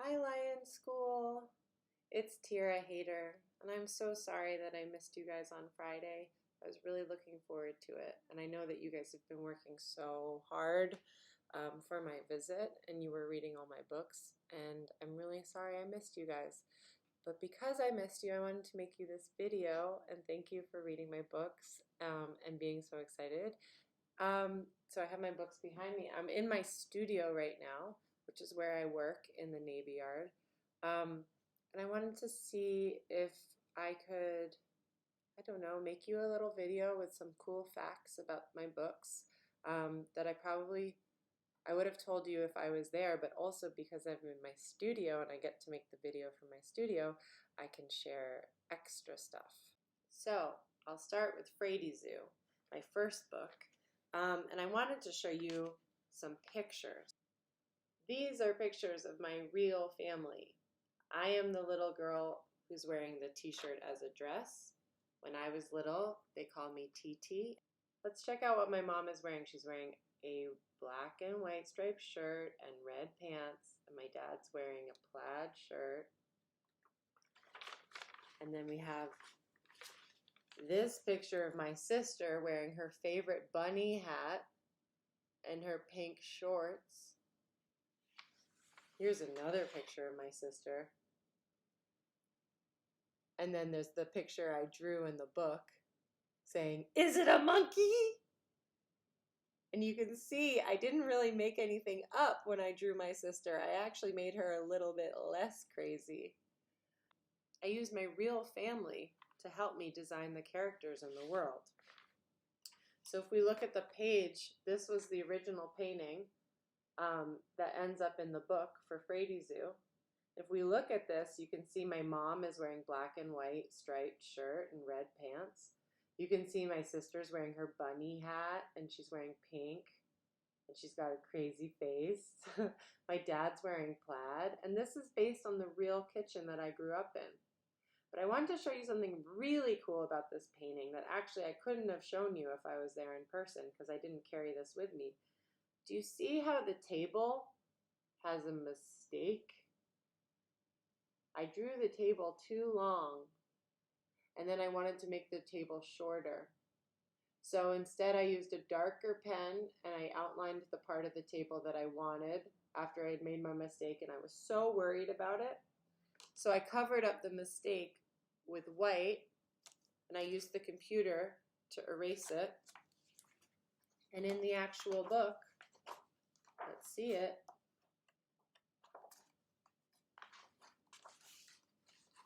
Hi Lyon School, it's THYRA HEDER, and I'm so sorry that I missed you guys on Friday. I was really looking forward to it, and I know that you guys have been working so hard for my visit, and you were reading all my books, and I'm really sorry I missed you guys. But because I missed you, I wanted to make you this video, and thank you for reading my books and being so excited. So I have my books behind me. I'm in my studio right now, which is where I work in the Navy Yard. And I wanted to see if I could, I don't know, make you a little video with some cool facts about my books that I would have told you if I was there, but also because I'm in my studio and I get to make the video from my studio, I can share extra stuff. So I'll start with Fraidyzoo, my first book. And I wanted to show you some pictures. These are pictures of my real family. I am the little girl who's wearing the t-shirt as a dress. When I was little, they called me TT. Let's check out what my mom is wearing. She's wearing a black and white striped shirt and red pants, and my dad's wearing a plaid shirt. And then we have this picture of my sister wearing her favorite bunny hat and her pink shorts. Here's another picture of my sister. And then there's the picture I drew in the book saying, "Is it a monkey?" And you can see I didn't really make anything up when I drew my sister. I actually made her a little bit less crazy. I used my real family to help me design the characters in the world. So if we look at the page, this was the original painting that ends up in the book for Fraidyzoo. If we look at this, you can see my mom is wearing black and white striped shirt and red pants. You can see my sister's wearing her bunny hat and she's wearing pink and she's got a crazy face. My dad's wearing plaid, and this is based on the real kitchen that I grew up in. But I wanted to show you something really cool about this painting that actually I couldn't have shown you if I was there in person because I didn't carry this with me. Do you see how the table has a mistake? I drew the table too long, and then I wanted to make the table shorter. So instead I used a darker pen and I outlined the part of the table that I wanted after I'd made my mistake, and I was so worried about it. So I covered up the mistake with white, and I used the computer to erase it. And in the actual book, let's see it,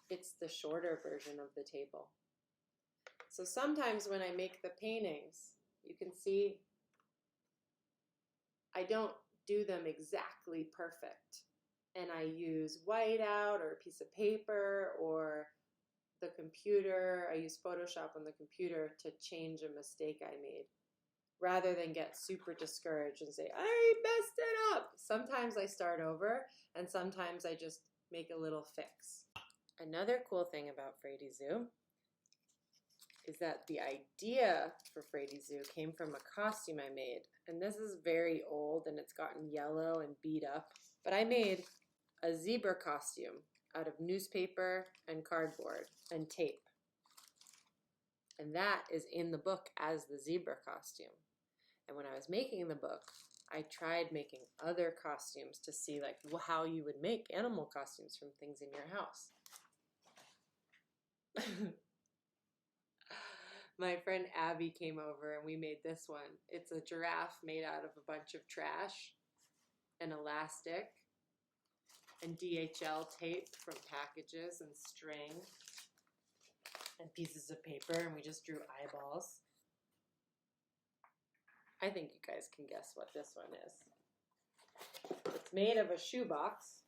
it's the shorter version of the table. So sometimes when I make the paintings, you can see I don't do them exactly perfect. And I use whiteout or a piece of paper or the computer. I use Photoshop on the computer to change a mistake I made, rather than get super discouraged and say, I messed it up. Sometimes I start over, and sometimes I just make a little fix. Another cool thing about Fraidyzoo is that the idea for Fraidyzoo came from a costume I made. And this is very old and it's gotten yellow and beat up. But I made a zebra costume out of newspaper and cardboard and tape. And that is in the book as the zebra costume. And when I was making the book, I tried making other costumes to see like how you would make animal costumes from things in your house. My friend Abby came over and we made this one. It's a giraffe made out of a bunch of trash and elastic and DHL tape from packages and string and pieces of paper, and we just drew eyeballs. I think you guys can guess what this one is. It's made of a shoebox.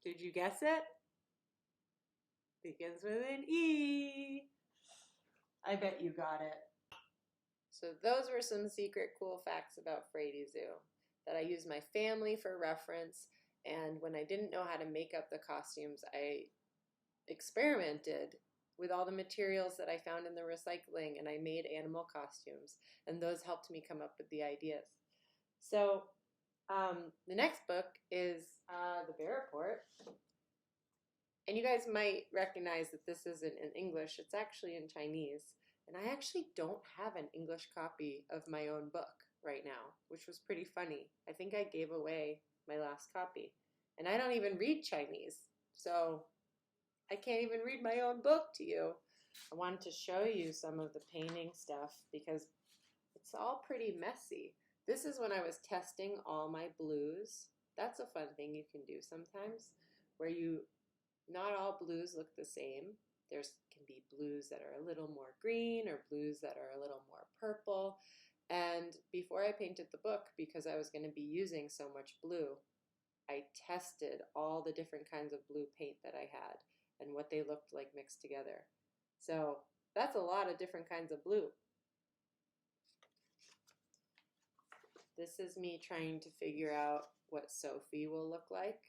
Did you guess it? Begins with an E. I bet you got it. So those were some secret cool facts about Fraidyzoo, that I used my family for reference, and when I didn't know how to make up the costumes, I experimented with all the materials that I found in the recycling, and I made animal costumes, and those helped me come up with the ideas. So the next book is The Bear Report. And you guys might recognize that this isn't in English. It's actually in Chinese. And I actually don't have an English copy of my own book right now, which was pretty funny. I think I gave away my last copy. And I don't even read Chinese. So I can't even read my own book to you. I wanted to show you some of the painting stuff because it's all pretty messy. This is when I was testing all my blues. That's a fun thing you can do sometimes, where not all blues look the same. There can be blues that are a little more green or blues that are a little more purple. And before I painted the book, because I was going to be using so much blue, I tested all the different kinds of blue paint that I had and what they looked like mixed together. So that's a lot of different kinds of blue. This is me trying to figure out what Sophie will look like.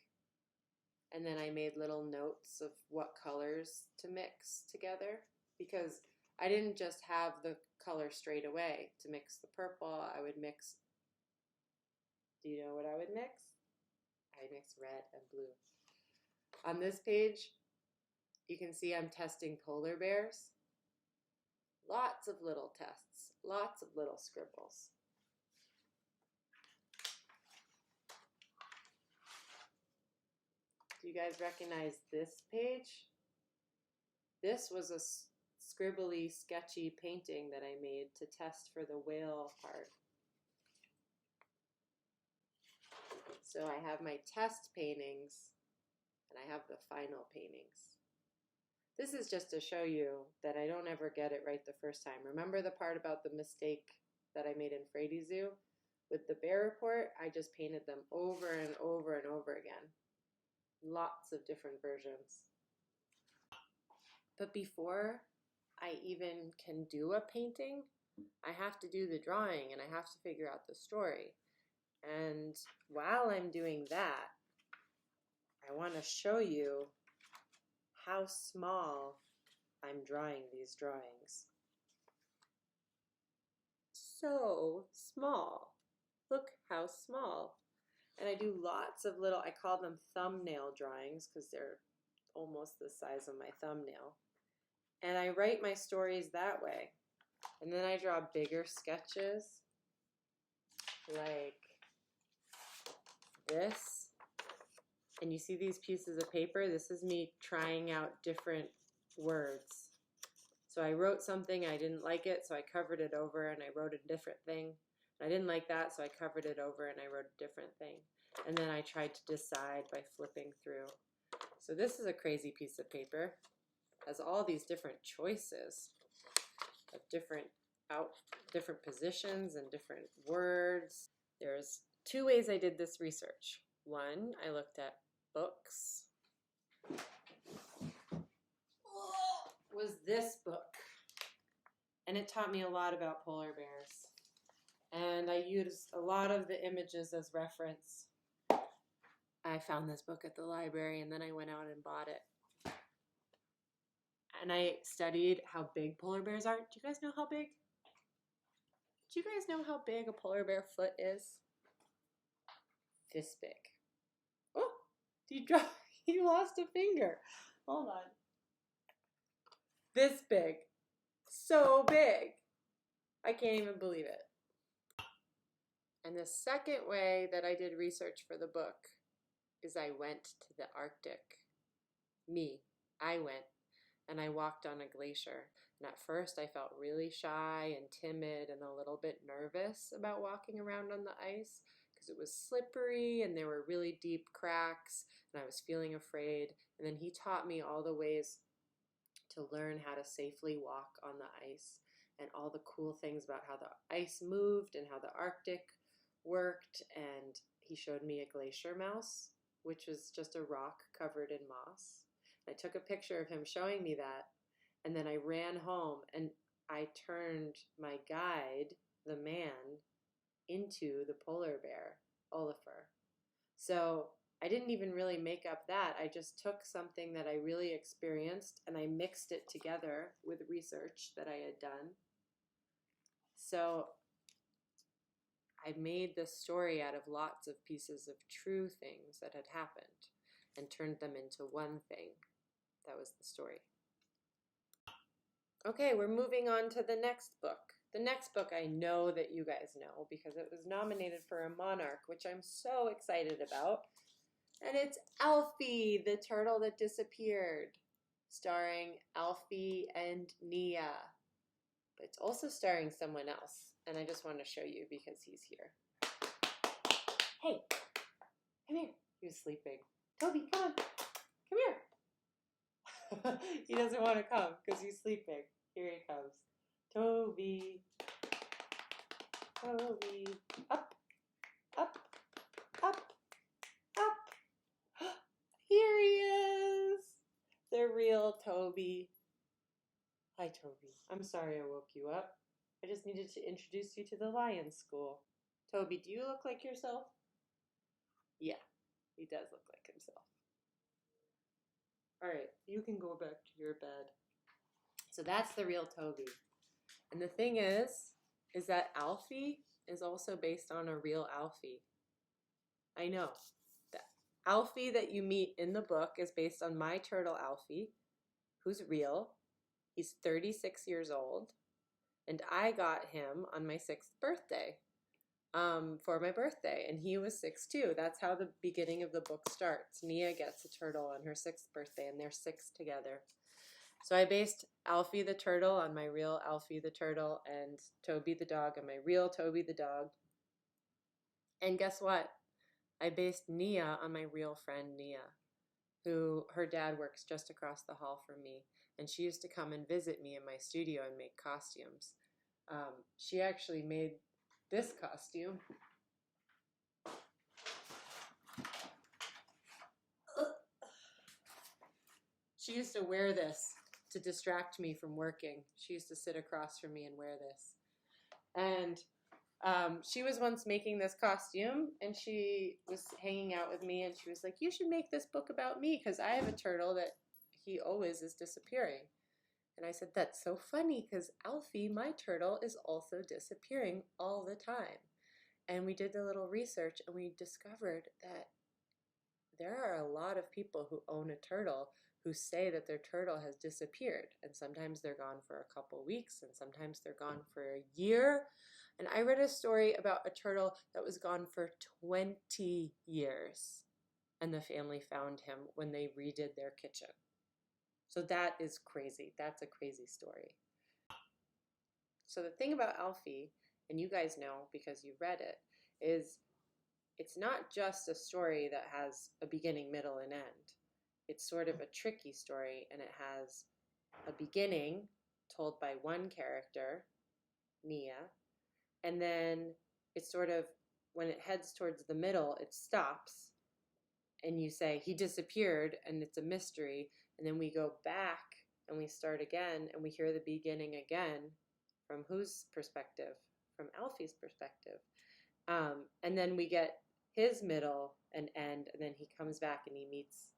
And then I made little notes of what colors to mix together, because I didn't just have the color straight away to mix the purple. I would mix, do you know what I would mix? I mix red and blue. On this page, you can see I'm testing polar bears. Lots of little tests, lots of little scribbles. Do you guys recognize this page? This was a scribbly, sketchy painting that I made to test for the whale part. So I have my test paintings and I have the final paintings. This is just to show you that I don't ever get it right the first time. Remember the part about the mistake that I made in Fraidyzoo? With the bear report, I just painted them over and over and over again. Lots of different versions. But before I even can do a painting, I have to do the drawing and I have to figure out the story. And while I'm doing that, I want to show you how small I'm drawing these drawings. So small. Look how small. And I do lots of little, I call them thumbnail drawings because they're almost the size of my thumbnail. And I write my stories that way. And then I draw bigger sketches like this. And you see these pieces of paper? This is me trying out different words. So I wrote something, I didn't like it, so I covered it over and I wrote a different thing. I didn't like that, so I covered it over and I wrote a different thing. And then I tried to decide by flipping through. So this is a crazy piece of paper. It has all these different choices of different positions and different words. There's two ways I did this research. One, I looked at books. Was this book. And it taught me a lot about polar bears. And I used a lot of the images as reference. I found this book at the library and then I went out and bought it. And I studied how big polar bears are. Do you guys know how big? Do you guys know how big a polar bear foot is? This big. Oh, you lost a finger. Hold on. This big. So big. I can't even believe it. And the second way that I did research for the book is I went to the Arctic. I went and I walked on a glacier. And at first I felt really shy and timid and a little bit nervous about walking around on the ice because it was slippery and there were really deep cracks and I was feeling afraid. And then he taught me all the ways to learn how to safely walk on the ice and all the cool things about how the ice moved and how the Arctic worked. And he showed me a glacier mouse, which was just a rock covered in moss. I took a picture of him showing me that, and then I ran home and I turned my guide, the man, into the polar bear, Olafur. So I didn't even really make up that. I just took something that I really experienced and I mixed it together with research that I had done. So I made this story out of lots of pieces of true things that had happened and turned them into one thing. That was the story. Okay, we're moving on to the next book. The next book I know that you guys know because it was nominated for a Monarch, which I'm so excited about. And it's Alfie, the turtle that disappeared, starring Alfie and Nia. But it's also starring someone else, and I just want to show you because he's here. Hey, come here. He was sleeping. Toby, come on. Come here. He doesn't want to come because he's sleeping. Here he comes. Toby. Toby. Up, up, up, up. Here he is. The real Toby. Hi, Toby. I'm sorry I woke you up. I just needed to introduce you to the Lyon School. Toby, do you look like yourself? Yeah, he does look like himself. All right, you can go back to your bed. So that's the real Toby. And the thing is that Alfie is also based on a real Alfie. I know. The Alfie that you meet in the book is based on my turtle Alfie, who's real. He's 36 years old, and I got him on my 6th birthday for my birthday, and he was 6 too. That's how the beginning of the book starts. Nia gets a turtle on her 6th birthday, and they're 6 together. So I based Alfie the turtle on my real Alfie the turtle, and Toby the dog on my real Toby the dog. And guess what? I based Nia on my real friend Nia, who her dad works just across the hall from me. And she used to come and visit me in my studio and make costumes. She actually made this costume. She used to wear this to distract me from working. She used to sit across from me and wear this. And she was once making this costume, and she was hanging out with me, and she was like, you should make this book about me because I have a turtle that he always is disappearing. And I said, that's so funny because Alfie, my turtle, is also disappearing all the time. And we did a little research and we discovered that there are a lot of people who own a turtle who say that their turtle has disappeared. And sometimes they're gone for a couple weeks and sometimes they're gone for a year. And I read a story about a turtle that was gone for 20 years. And the family found him when they redid their kitchen. So that is crazy. That's a crazy story. So the thing about Alfie, and you guys know because you read it, is it's not just a story that has a beginning, middle, and end. It's sort of a tricky story, and it has a beginning told by one character, Nia, and then it's sort of, when it heads towards the middle, it stops, and you say, he disappeared, and it's a mystery, and then we go back, and we start again, and we hear the beginning again, from whose perspective? From Alfie's perspective. And then we get his middle and end, and then he comes back and he meets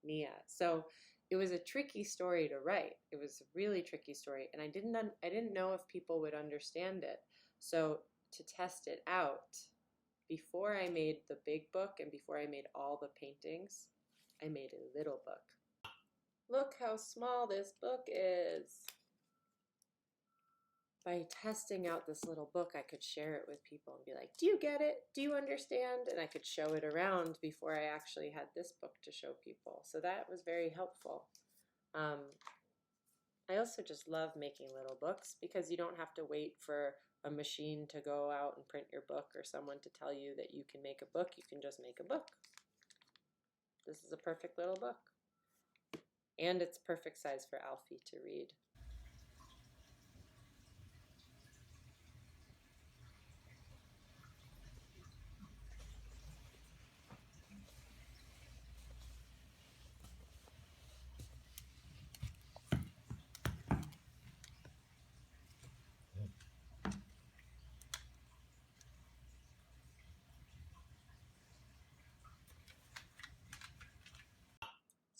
Nia. So it was a tricky story to write. It was a really tricky story, and I didn't know if people would understand it. So to test it out, before I made the big book and before I made all the paintings, I made a little book. Look how small this book is. By testing out this little book, I could share it with people and be like, do you get it? Do you understand? And I could show it around before I actually had this book to show people. So that was very helpful. I also just love making little books because you don't have to wait for a machine to go out and print your book or someone to tell you that you can make a book. You can just make a book. This is a perfect little book. And it's perfect size for Alfie to read.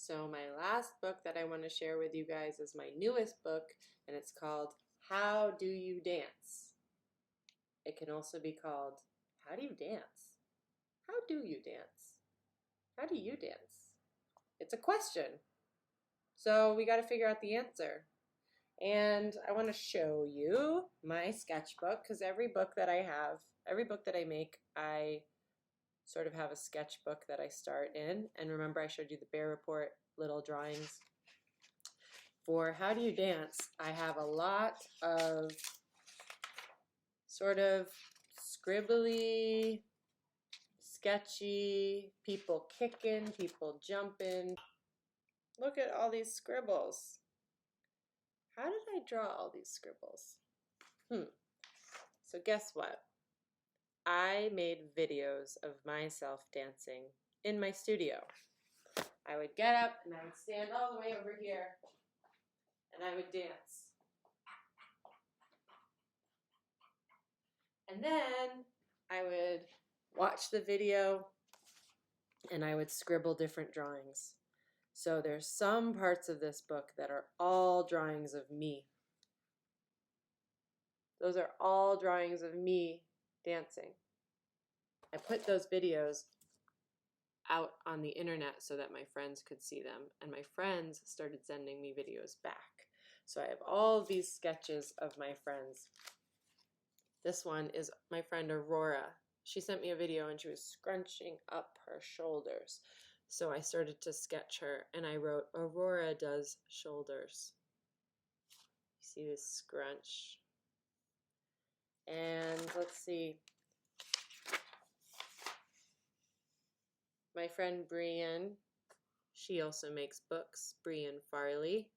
So my last book that I want to share with you guys is my newest book, and it's called How Do You Dance? It can also be called How Do You Dance? How do you dance? How do you dance? It's a question. So we got to figure out the answer. And I want to show you my sketchbook, because every book that I make, I sort of have a sketchbook that I start in. And remember, I showed you the Bear Report little drawings. For How Do You Dance, I have a lot of sort of scribbly, sketchy, people kicking, people jumping. Look at all these scribbles. How did I draw all these scribbles? So guess what? I made videos of myself dancing in my studio. I would get up and I would stand all the way over here and I would dance. And then I would watch the video and I would scribble different drawings. So there's some parts of this book that are all drawings of me. Those are all drawings of me dancing. I put those videos out on the internet so that my friends could see them, and my friends started sending me videos back. So I have all these sketches of my friends. This one is my friend Aurora. She sent me a video and she was scrunching up her shoulders. So I started to sketch her and I wrote, Aurora does shoulders. You see this scrunch? And let's see. My friend Brienne, she also makes books. Brienne Farley.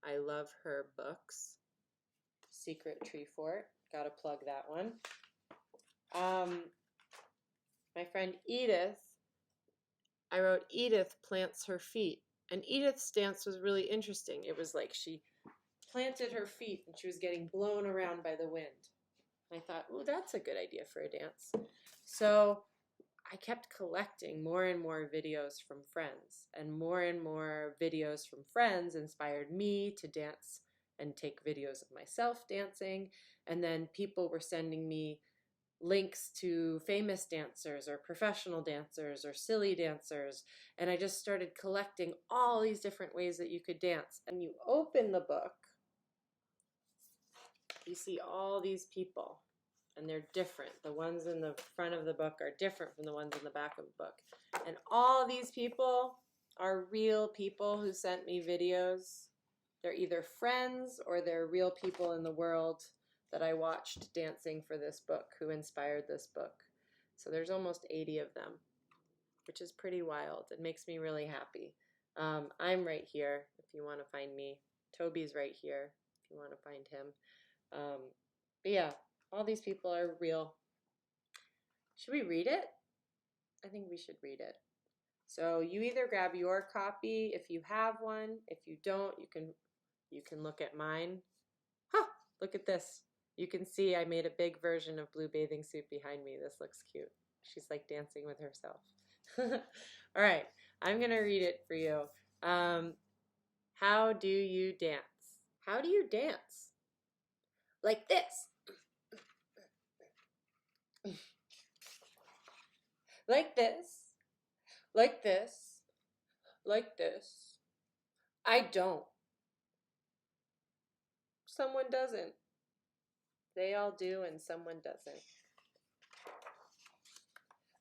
I love her books. Secret Tree Fort. Gotta plug that one. My friend Edith, I wrote Edith plants her feet. And Edith's dance was really interesting. It was like she planted her feet and she was getting blown around by the wind. I thought, oh, that's a good idea for a dance. So I kept collecting more and more videos from friends, and more videos from friends inspired me to dance and take videos of myself dancing. And then people were sending me links to famous dancers or professional dancers or silly dancers. And I just started collecting all these different ways that you could dance. And you open the book, you see all these people, and they're different. The ones in the front of the book are different from the ones in the back of the book. And all these people are real people who sent me videos. They're either friends or they're real people in the world that I watched dancing for this book, who inspired this book. So there's almost 80 of them, which is pretty wild. It makes me really happy. I'm right here if you want to find me. Toby's right here if you want to find him. But yeah, all these people are real. Should we read it? I think we should read it. So you either grab your copy if you have one. If you don't, you can look at mine. Huh, look at this. You can see I made a big version of Blue Bathing Suit behind me. This looks cute. She's like dancing with herself. All right, I'm going to read it for you. How do you dance? How do you dance? Like this. Like this. Like this. Like this. I don't. Someone doesn't. They all do and someone doesn't.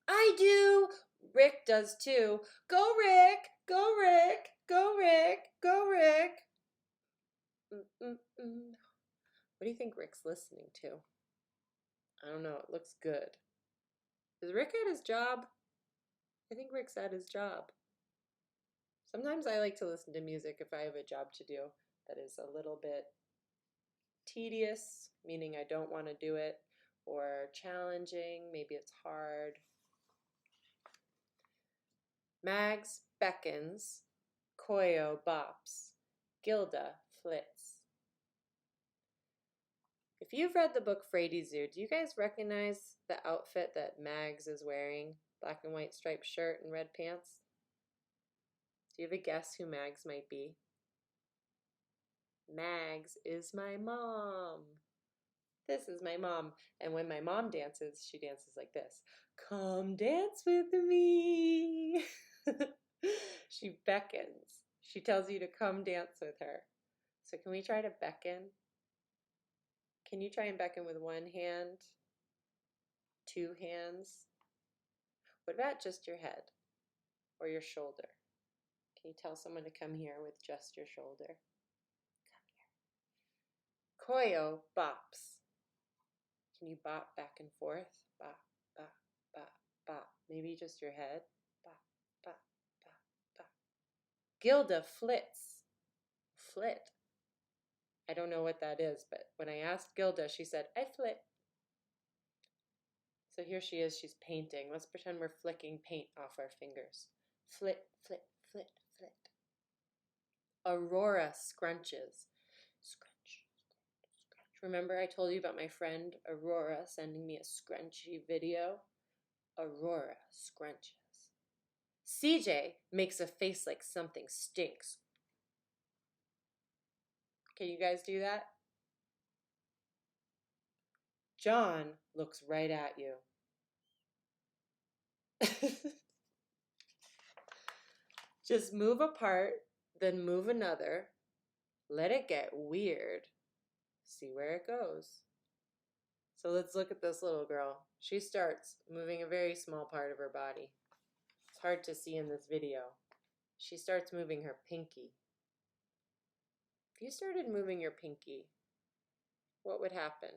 I do. Rick does too. Go Rick! Go Rick! Go Rick! Go Rick! What do you think Rick's listening to? I don't know. It looks good. Is Rick at his job? I think Rick's at his job. Sometimes I like to listen to music if I have a job to do that is a little bit tedious, meaning I don't want to do it, or challenging, maybe it's hard. Mags beckons, Koyo bops, Gilda flits. If you've read the book Fraidyzoo, do you guys recognize the outfit that Mags is wearing? Black and white striped shirt and red pants? Do you have a guess who Mags might be? Mags is my mom. This is my mom. And when my mom dances, she dances like this. Come dance with me. She beckons. She tells you to come dance with her. So can we try to beckon? Can you try and beckon with one hand? Two hands? What about just your head or your shoulder? Can you tell someone to come here with just your shoulder? Come here. Koyo bops. Can you bop back and forth? Bop, bop, bop, bop. Maybe just your head. Bop, bop, bop, bop. Gilda flits. Flit. I don't know what that is, but when I asked Gilda, she said, I flit. So here she is, she's painting. Let's pretend we're flicking paint off our fingers. Flit, flit, flit, flit. Aurora scrunches. Scrunch, scrunch. Remember I told you about my friend Aurora sending me a scrunchy video? Aurora scrunches. CJ makes a face like something stinks. Can you guys do that? John looks right at you. Just move a part, then move another. Let it get weird. See where it goes. So let's look at this little girl. She starts moving a very small part of her body. It's hard to see in this video. She starts moving her pinky. If you started moving your pinky, what would happen?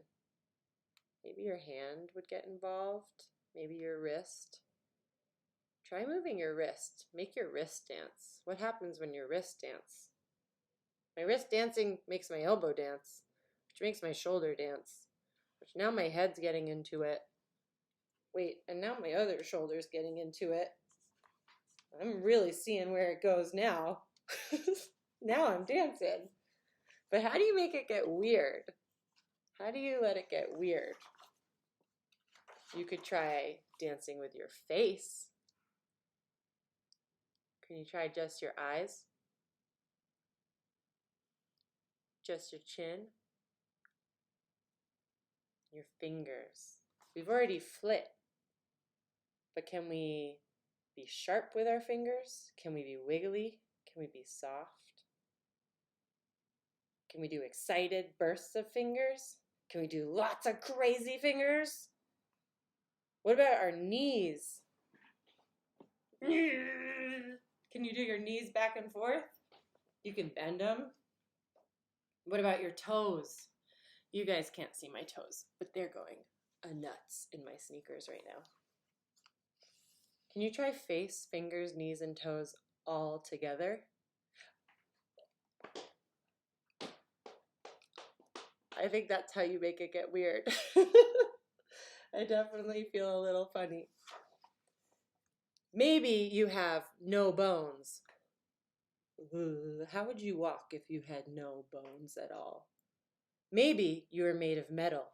Maybe your hand would get involved. Maybe your wrist. Try moving your wrist. Make your wrist dance. What happens when your wrist dance? My wrist dancing makes my elbow dance, which makes my shoulder dance, which now my head's getting into it. Wait, and now my other shoulder's getting into it. I'm really seeing where it goes now. Now I'm dancing. But how do you make it get weird? How do you let it get weird? You could try dancing with your face. Can you try just your eyes? Just your chin? Your fingers. We've already flit. But can we be sharp with our fingers? Can we be wiggly? Can we be soft? Can we do excited bursts of fingers? Can we do lots of crazy fingers? What about our knees? Can you do your knees back and forth? You can bend them. What about your toes? You guys can't see my toes, but they're going nuts in my sneakers right now. Can you try face, fingers, knees, and toes all together? I think that's how you make it get weird. I definitely feel a little funny. Maybe you have no bones. How would you walk if you had no bones at all? Maybe you are made of metal.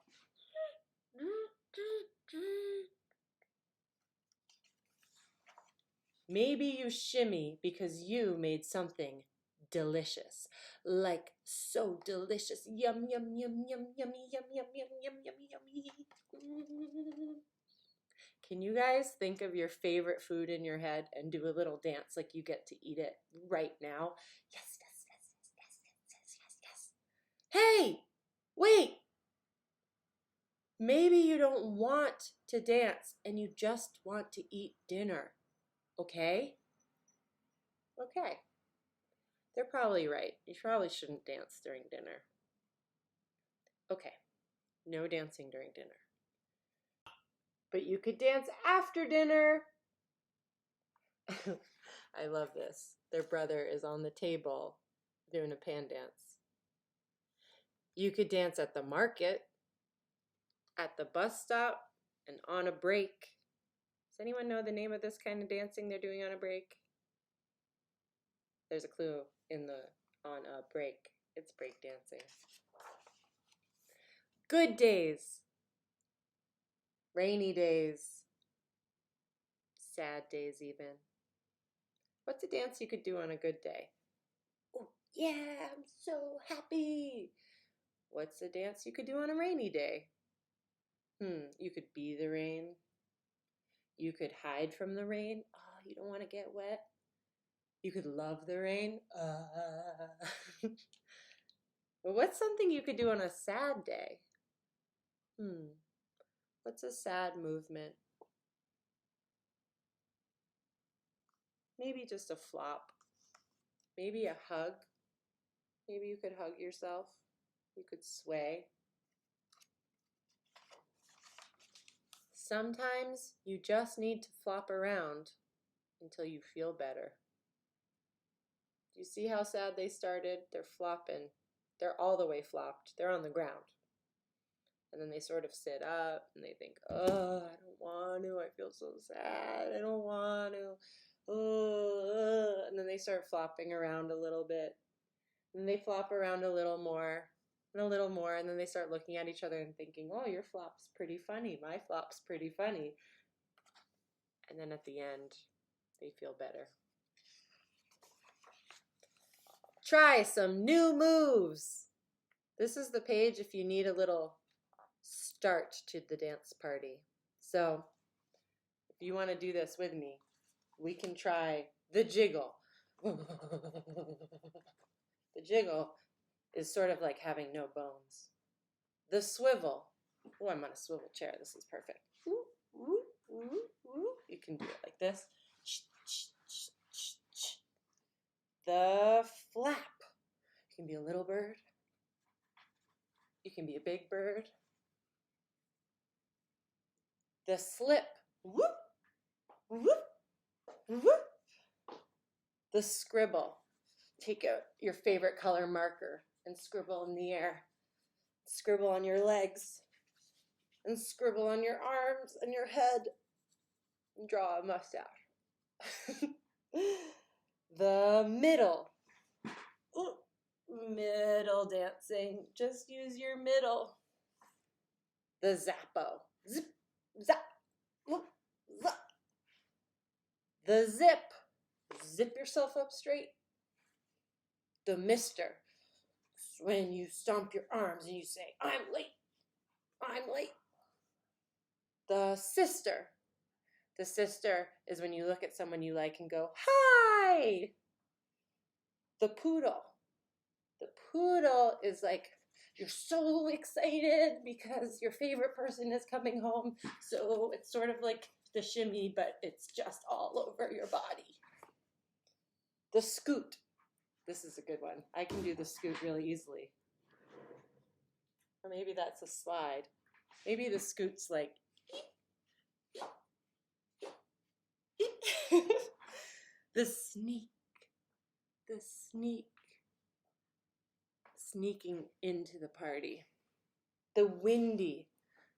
Maybe you shimmy because you made something delicious. Like so delicious. Yum, yum, yum, yum, yummy, yum, yum, yum, yum, yummy, yummy. Can you guys think of your favorite food in your head and do a little dance like you get to eat it right now? Yes, yes, yes, yes, yes, yes, yes, yes. Hey, wait. Maybe you don't want to dance and you just want to eat dinner. Okay? Okay. They're probably right. You probably shouldn't dance during dinner. Okay. No dancing during dinner. But you could dance after dinner. I love this. Their brother is on the table doing a pan dance. You could dance at the market, at the bus stop, and on a break. Does anyone know the name of this kind of dancing they're doing on a break? There's a clue in the on a break. It's break dancing. Good days. Rainy days. Sad days even. What's a dance you could do on a good day? Oh, yeah, I'm so happy. What's a dance you could do on a rainy day? You could be the rain. You could hide from the rain. Oh, you don't want to get wet. You could love the rain. But what's something you could do on a sad day? What's a sad movement? Maybe just a flop. Maybe a hug. Maybe you could hug yourself. You could sway. Sometimes you just need to flop around until you feel better. Do you see how sad they started? They're flopping. They're all the way flopped. They're on the ground. And then they sort of sit up and they think, oh, I don't want to. I feel so sad. I don't want to. And then they start flopping around a little bit. And they flop around a little more and a little more. And then they start looking at each other and thinking, oh, your flop's pretty funny. My flop's pretty funny. And then at the end, they feel better. Try some new moves. This is the page if you need a little start to the dance party. So if you want to do this with me, we can try the jiggle. The jiggle is sort of like having no bones. The swivel. Oh, I'm on a swivel chair. This is perfect. You can do it like this. The flap. You can be a little bird. You can be a big bird. The slip. Whoop, whoop, whoop. The scribble. Take out your favorite color marker and scribble in the air. Scribble on your legs. And scribble on your arms and your head. And draw a mustache. The middle. Ooh, middle dancing. Just use your middle. The zappo. Zip, zap, whoop, zap. The zip. Zip yourself up straight. The mister. It's when you stomp your arms and you say, I'm late. I'm late. The sister. The sister is when you look at someone you like and go, hi. The poodle. The poodle is like, you're so excited because your favorite person is coming home. So it's sort of like the shimmy, but it's just all over your body. The scoot. This is a good one. I can do the scoot really easily. Or maybe that's a slide. Maybe the scoot's like, the sneak. The sneak. Sneaking into the party. The windy.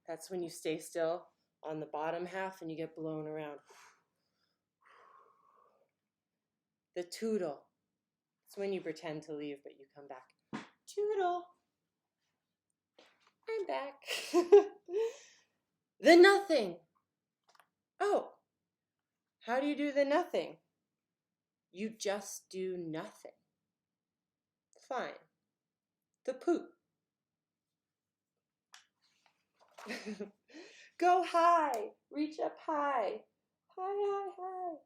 That's when you stay still on the bottom half and you get blown around. The tootle. It's when you pretend to leave but you come back. Tootle. I'm back. The nothing. Oh, how do you do the nothing? You just do nothing. Fine. The poop. Go high. Reach up high. High.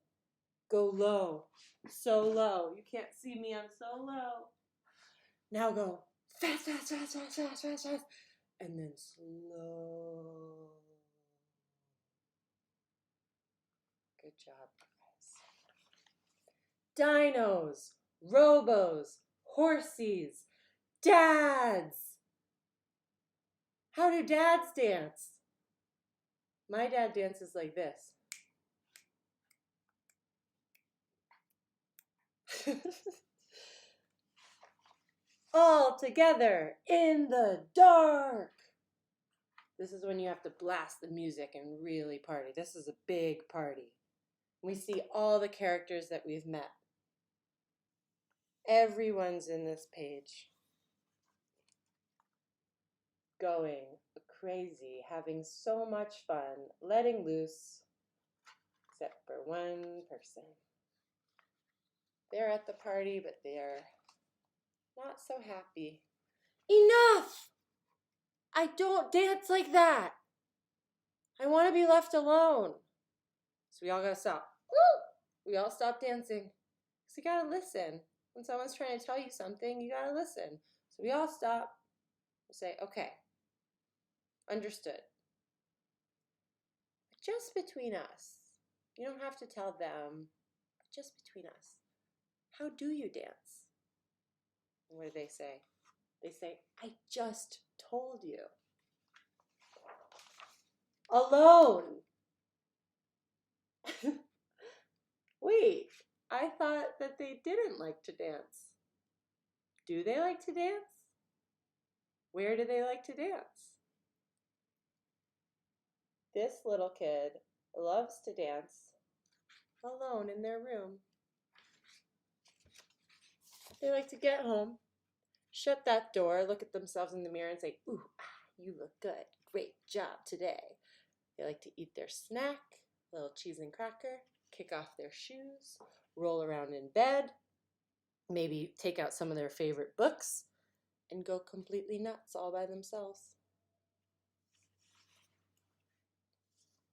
Go low. So low. You can't see me. I'm so low. Now go fast. And then slow. Good job, guys. Dinos, robos, horsies, dads. How do dads dance? My dad dances like this. All together in the dark. This is when you have to blast the music and really party. This is a big party. We see all the characters that we've met. Everyone's in this page. Going crazy, having so much fun, letting loose, except for one person. They're at the party, but they're not so happy. Enough! I don't dance like that. I want to be left alone. So we all gotta stop. We all stop dancing. So you gotta listen. When someone's trying to tell you something, you gotta listen. So we all stop. We say, okay, understood. Just between us. You don't have to tell them. Just between us. How do you dance? And what do they say? They say, I just told you. Alone. Wait, I thought that they didn't like to dance. Do they like to dance? Where do they like to dance? This little kid loves to dance alone in their room. They like to get home, shut that door, look at themselves in the mirror and say, ooh, you look good. Great job today. They like to eat their snack, a little cheese and cracker, kick off their shoes, roll around in bed, maybe take out some of their favorite books, and go completely nuts all by themselves.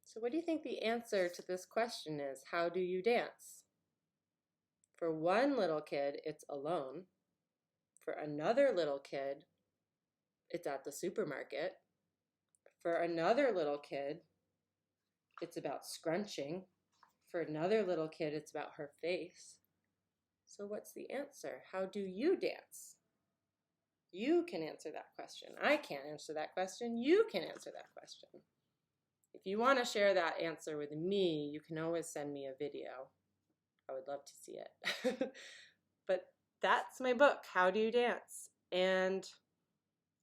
So what do you think the answer to this question is? How do you dance? For one little kid, it's alone. For another little kid, it's at the supermarket. For another little kid, it's about scrunching. For another little kid, it's about her face. So what's the answer? How do you dance? You can answer that question. I can't answer that question. You can answer that question. If you want to share that answer with me, you can always send me a video. I would love to see it. But that's my book, How Do You Dance? And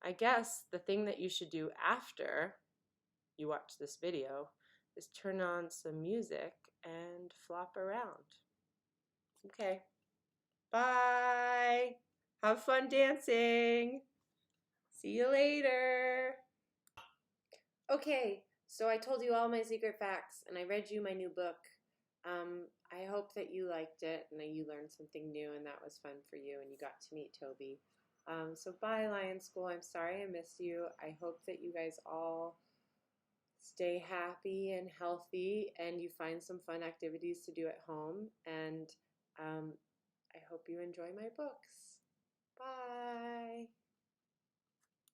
I guess the thing that you should do after you watch this video is turn on some music and flop around. Okay. Bye. Have fun dancing. See you later. Okay, so I told you all my secret facts and I read you my new book. I hope that you liked it and that you learned something new and that was fun for you and you got to meet Toby. So bye, Lyon School. I'm sorry I missed you. I hope that you guys all stay happy and healthy and you find some fun activities to do at home. And I hope you enjoy my books. Bye.